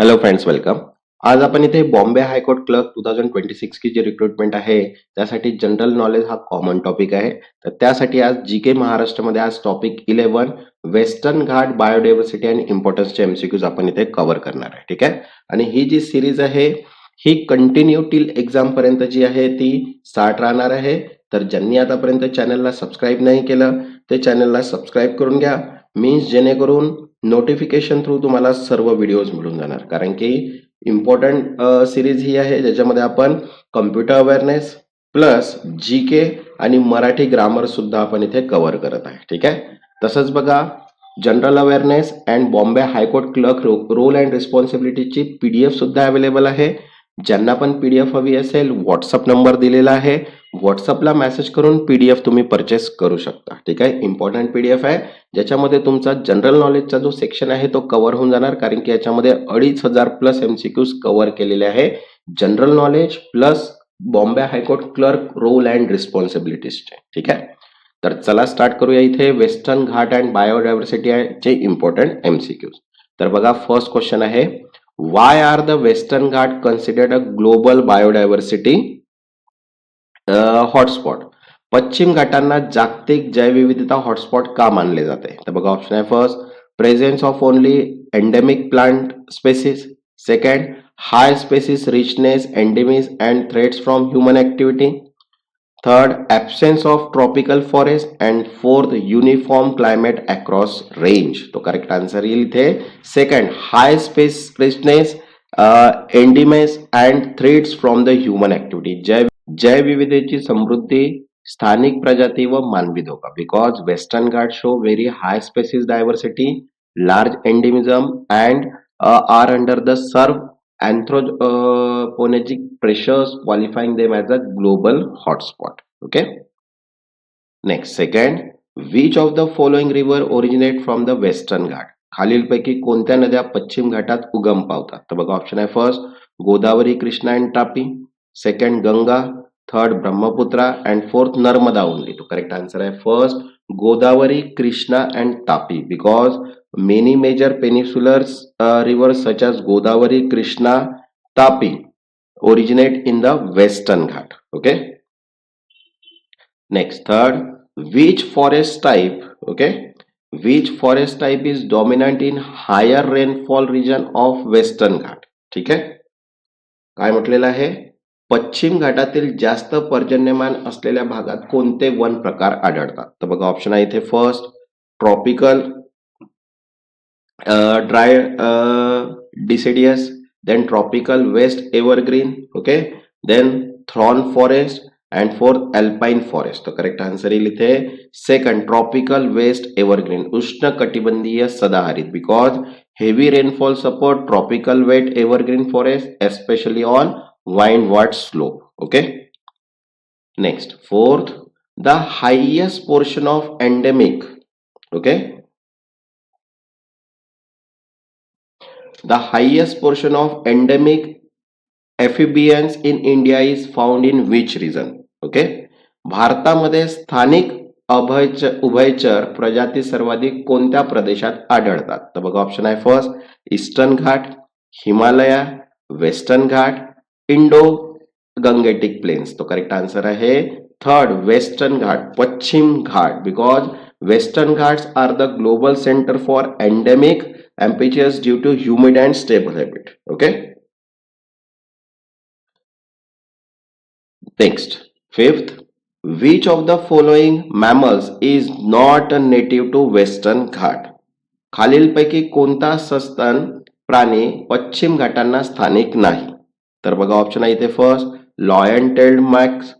Hello friends, welcome. आज आपण इथे बॉम्बे हायकोर्ट क्लर्क 2026 की जी रिक्रुटमेंट आहे त्यासाठी जनरल नॉलेज हा कॉमन टॉपिक आहे. तर त्यासाठी आज जीके महाराष्ट्रामध्ये आज topic 11 western Ghat biodiversity and इम्पॉर्टन्सचे एमसीक्यूज आपण इथे कव्हर करणार आहे. ठीक आहे. आणि ही जी सिरीज आहे ही कंटिन्यू टिल एक्झाम पर्यंत जी आहे ती स्टार्ट राहणार आहे. तर ज्यांनी आतापर्यंत चॅनलला सबस्क्राईब नाही केलं ते चॅनलला सबस्क्राईब करून घ्या, मीन्स जेणेकरून नोटिफिकेशन थ्रू तुम्हाला सर्व व्हिडिओज मिळून जाणार. कारण की इम्पॉर्टंट सिरीज ही आहे ज्याच्यामध्ये आपण कम्प्युटर अवेअरनेस प्लस जी के आणि मराठी ग्रामर सुद्धा आपण इथे कव्हर करत आहे. ठीक आहे. तसंच बघा, general awareness and Bombay high court clerk role and रिस्पॉन्सिबिलिटीची पीडीएफ सुद्धा अवेलेबल आहे. ज्यांना पण पीडीएफ हवी असेल व्हॉट्सअप नंबर दिलेला आहे, व्हॉट्सअपला मेसेज करून पीडीएफ तुम्ही परचेस करू शकता. ठीक आहे. इम्पॉर्टंट पीडीएफ आहे ज्याच्यामध्ये तुमचा जनरल नॉलेजचा जो सेक्शन आहे तो कव्हर होऊन जाणार. कारण की याच्यामध्ये 2500 प्लस एमसीक्यूज कव्हर केलेले आहे general knowledge plus Bombay high court clerk role and रिस्पॉन्सिबिलिटीजचे. ठीक आहे. तर चला स्टार्ट करूया इथे वेस्टर्न घाट अँड बायोडायव्हर्सिटी चे इम्पॉर्टंट एमसीक्यूज. तर बघा, फर्स्ट क्वेश्चन आहे, why are the western Ghat considered a global biodiversity hotspot? पश्चिम घाटांना जागतिक जैवविविधता हॉटस्पॉट का मानले जाते? तर बघा, ऑप्शन आहे first, presence of only endemic plant species. Second, high species richness, endemism and threats from human activity. Third, absence of tropical forest. And fourth, uniform climate across range. तो करेक्ट आन्सर येईल इथे second, high space richness, endemism and threats from the human activity. जैवविविधतेची समृद्धी, स्थानिक प्रजाती व मानवी धोका. Because western Ghat show very high species diversity, large endemism and are under the सर्व anthropogenic pressures qualifying them as a global hotspot. Okay. Next, second, which of the following river originate from the western घाट? खालीलपैकी कोणत्या नद्या पश्चिम घाटात उगम पावतात? तर बघा, ऑप्शन आहे first, Godavari, Krishna and Tapi. Second, Ganga. Third, Brahmaputra. And fourth, Narmada only. तो करेक्ट आन्सर आहे first, Godavari, Krishna and Tapi. Because many major peninsular rivers such as Godavari, Krishna, Tapi originate in the western Ghat. Okay. Next, third, which forest type, okay, which forest type is dominant in higher rainfall region of western Ghat? ठीक आहे. काय म्हटलेलं आहे, पश्चिम घाटातील जास्त पर्जन्यमान असलेल्या भागात कोणते वन प्रकार आढळतात? तर बघा, ऑप्शन आहे इथे first, tropical dry deciduous, then tropical west evergreen, okay, then thorn forest, and fourth alpine forest. तो करेक्ट आन्सर येईल इथे सेकंड, ट्रॉपिकल वेस्ट एव्हरग्रीन, उष्ण कटिबंधीय सदाहरित. Because heavy rainfall support tropical wet evergreen forest especially on windward slope. Okay. Next, fourth, the highest portion of endemic, okay, the highest portion of endemic amphibians in India is found in which region? Okay. भारतामध्ये स्थानिक उभयचर प्रजाती सर्वाधिक कोणत्या प्रदेशात आढळतात? तर बघा, ऑप्शन आहे first, eastern Ghat, Himalaya, western Ghat, Indo Gangetic plains. तो करेक्ट आन्सर आहे थर्ड, वेस्टर्न घाट, पश्चिम Ghat. Because western Ghats are the global centre for endemic amphibians due to humid and stable habit. Okay. Next, fifth, which of the following mammals is not a native to western घाट? खालीलपैकी कोणता सस्तन प्राणी पश्चिम घाटांना स्थानिक नाही? तर बघा, ऑप्शन आहे इथे first, lion tailed max,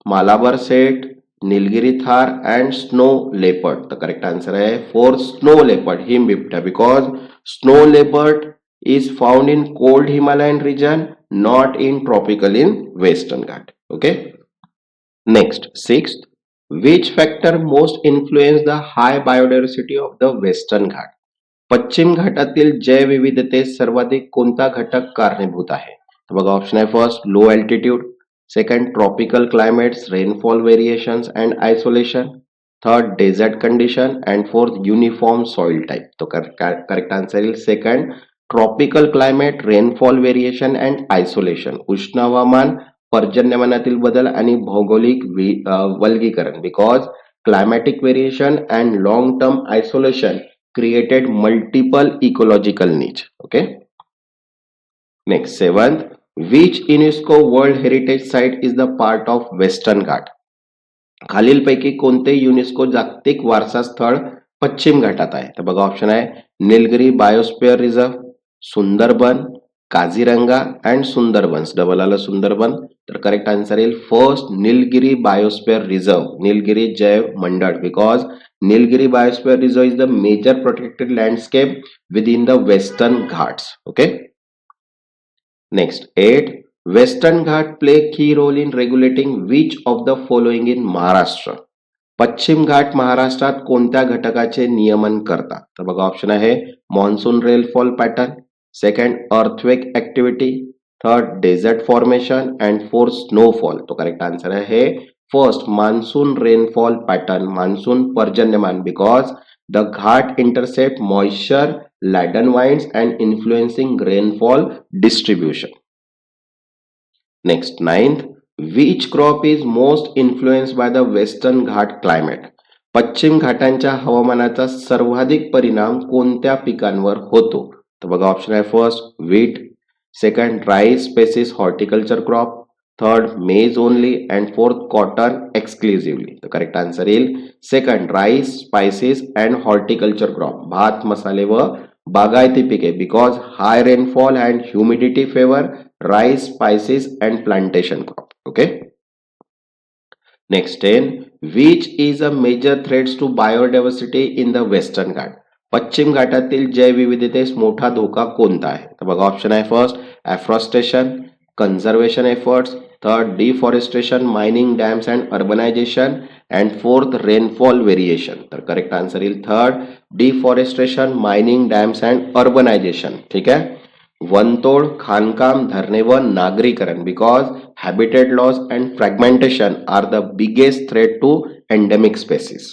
Malabar set, Nilgiri Thar and snow leopard. तर करेक्ट आन्सर आहे फोर्थ, स्नो लेपर्ड, हिम बिबट्या. Because snow leopard is found in cold Himalayan region, not in tropical in western Ghat. Okay. Next, sixth, which factor most influence the high biodiversity of the western Ghat? पश्चिम घाटातील जैवविविधतेस सर्वाधिक कोणता घटक कारणीभूत आहे? तर बघा, ऑप्शन आहे first, low altitude. Second, tropical climates, rainfall variations and isolation. Third, desert condition. And fourth, uniform soil type. तो करेक्ट आन्सर येईल second, tropical climate, rainfall variation and isolation. उष्ण हवामान, पर्जन्यमानातील बदल आणि भौगोलिक वर्गीकरण. Because climatic variation and long term isolation created multiple ecological niche. Okay. Next, seventh, which UNESCO World Heritage Site is the part of Western Ghat? खालीलपैकी कोणते UNESCO जागतिक वारसा स्थळ पश्चिम घाटात आहे? तर बघा ऑप्शन आहे Nilgiri biosphere reserve, Sundarban, Kaziranga and Sundarbans. Double आलं सुंदरबन. तर करेक्ट आन्सर येईल first Nilgiri biosphere reserve, Nilgiri जैव मंडळ. Because Nilgiri Biosphere Reserve is the major protected landscape within the Western Ghats. Okay. Next, 8. Western Ghat play key role in regulating which of the following in Maharashtra? पश्चिम घाट महाराष्ट्रात कोणत्या घटकाचे नियमन करतात? तर बघा ऑप्शन आहे monsoon rainfall pattern, second earthquake activity, third desert formation and fourth snowfall. तो करेक्ट आन्सर आहे first monsoon rainfall pattern, monsoon पर्जन्यमान. Because the Ghat intercept moisture, laden winds and influencing rainfall distribution. Next, 9th, which crop is most influenced by the western Ghat climate? पश्चिम घाटांच्या हवामानाचा सर्वाधिक परिणाम कोणत्या पिकांवर होतो? तर बघा ऑप्शन आहे first wheat, second rice spices horticulture crop, third maize only and fourth cotton exclusively. तर करेक्ट आन्सर येईल second rice spices and horticulture crop, भात मसाले व बागायती पिके. Because high rainfall and humidity favour rice, spices and plantation crop. Okay. Next, 10. Which is a major threat to biodiversity in the Western Ghat? पश्चिम घाटातील जैवविविधतेस मोठा धोका कोणता आहे? तर बघा ऑप्शन आहे first afforestation, conservation efforts, third deforestation, mining dams and urbanisation and fourth rainfall variation. तर करेक्ट आन्सर येईल third deforestation, mining dams and urbanisation. ठीक आहे. वनतोड, खाणकाम, धरणे व नागरीकरण. Because habitat loss and fragmentation are the biggest threat to endemic species.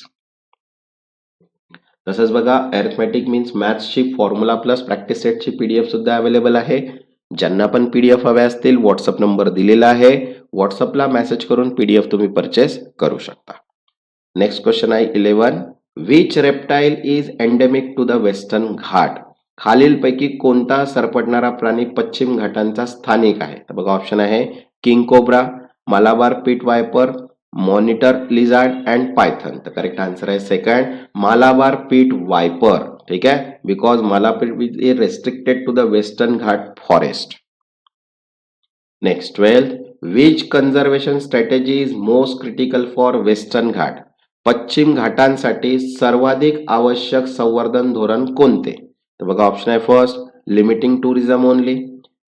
तसंच बघा अरिथमेटिक मीन्स मॅथ्सची फॉर्म्युला प्लस प्रॅक्टिस सेटची पीडीएफ सुद्धा अवेलेबल आहे. ज्यांना पण पीडीएफ हवे असतील व्हॉट्सअप नंबर दिलेला आहे, व्हॉट्सअपला मेसेज करून पीडीएफ तुम्ही परचेस करू शकता. नेक्स्ट क्वेश्चन आहे 11. Which reptile is endemic to the western Ghat? खालीलपैकी कोणता सरपटणारा प्राणी पश्चिम घाटांचा स्थानिक आहे? तर बघा ऑप्शन आहे king cobra, Malabar pit viper, monitor lizard and python. तर करेक्ट आन्सर आहे सेकंड मलाबार पीट वायपर. ठीक आहे. Because Malabar is restricted to the western Ghat forest. Next, 12th. Which conservation strategy is most critical for Western Ghat? पश्चिम घाटांसाठी सर्वाधिक आवश्यक संवर्धन धोरण कोणते? तर बघा ऑप्शन आहे first limiting tourism only,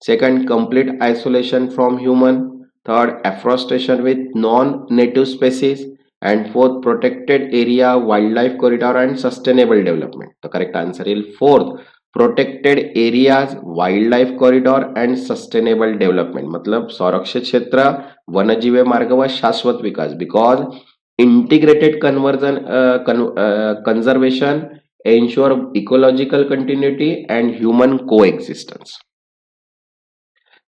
second complete isolation from human, third afforestation with non native species and fourth protected area, wildlife corridor and sustainable development. तर करेक्ट आन्सर येईल fourth protected areas, wildlife corridor and sustainable development. मतलब संरक्षित क्षेत्र, वनजीवे मार्ग व शाश्वत विकास. Because integrated conservation ensure ecological continuity and human coexistence.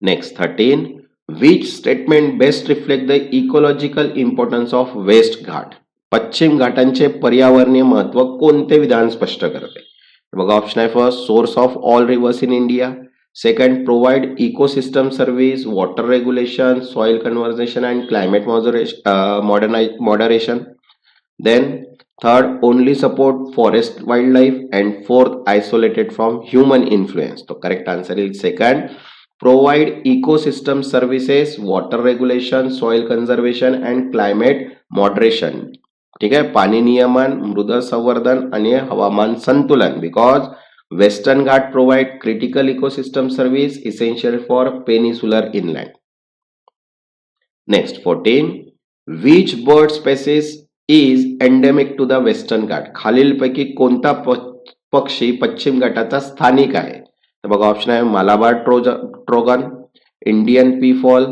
Next, 13. Which statement best reflect the ecological importance of West Ghat? पश्चिम घाटांचे पर्यावरणीय महत्व कोणते विधान स्पष्ट करते? बघा ऑप्शन आहे first source of all rivers in India, second provide ecosystem service, water regulation, soil conversation and climate moderation. Then third only support forest wildlife and fourth isolated from human influence. तो correct answer is second provide ecosystem services, water regulation, soil conservation and climate moderation. ठीक आहे. पाणी नियमन, मृदा संवर्धन आणि हवामान संतुलन. Because western Ghat provide critical ecosystem service essential for peninsular inland. Next, 14. Which bird species is endemic to the western Ghat? खालीलपैकी कोणता पक्षी पश्चिम घाटाचा स्थानिक आहे? तर बघा ऑप्शन आहे Malabar trogon, Indian peafowl,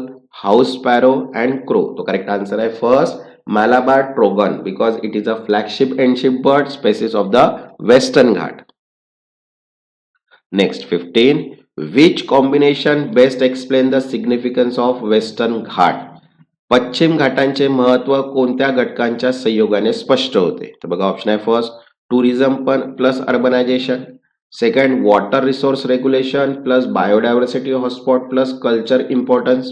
house sparrow and crow. तो करेक्ट आन्सर आहे first Malabar trogon. Because it is a flagship endemic bird species of the western Ghat. Next 15, which combination best explain the significance of Western Ghat. पश्चिम घाटांचे महत्व कोणत्या घटकांच्या संयोगाने स्पष्ट होते. तर बघा ऑप्शन आहे फर्स्ट टुरिझम पण plus urbanisation, second water resource regulation plus biodiversity hotspot plus culture importance,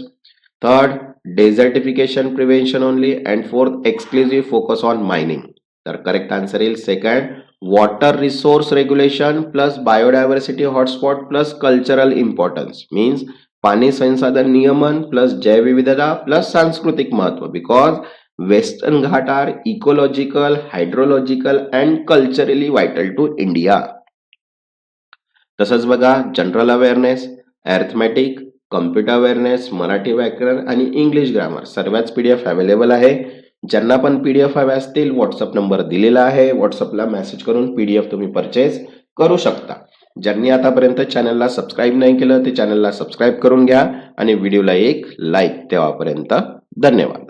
third desertification prevention only, and fourth exclusive focus on mining. तर करेक्ट आन्सर येईल second water resource regulation plus biodiversity hotspot plus cultural importance means पाणी संसाधन नियमन plus जैवविविधता plus सांस्कृतिक महत्व, because western Ghat are ecological, hydrological and culturally vital to India. तसंच बघा general awareness, arithmetic, computer awareness, Marathi व्याकरण आणि इंग्लिश ग्रामर सर्वच पीडीएफ अवेलेबल आहे. ज्यांना पण पीडीएफ हवे असतील व्हॉट्सअप नंबर दिलेला आहे, व्हॉट्सअपला मेसेज करून पीडीएफ तुम्ही परचेस करू शकता. ज्यांनी आतापर्यंत चॅनलला सबस्क्राईब नाही केलं ते चॅनलला सबस्क्राईब करून घ्या आणि व्हिडिओला एक लाईक. तेव्हापर्यंत धन्यवाद.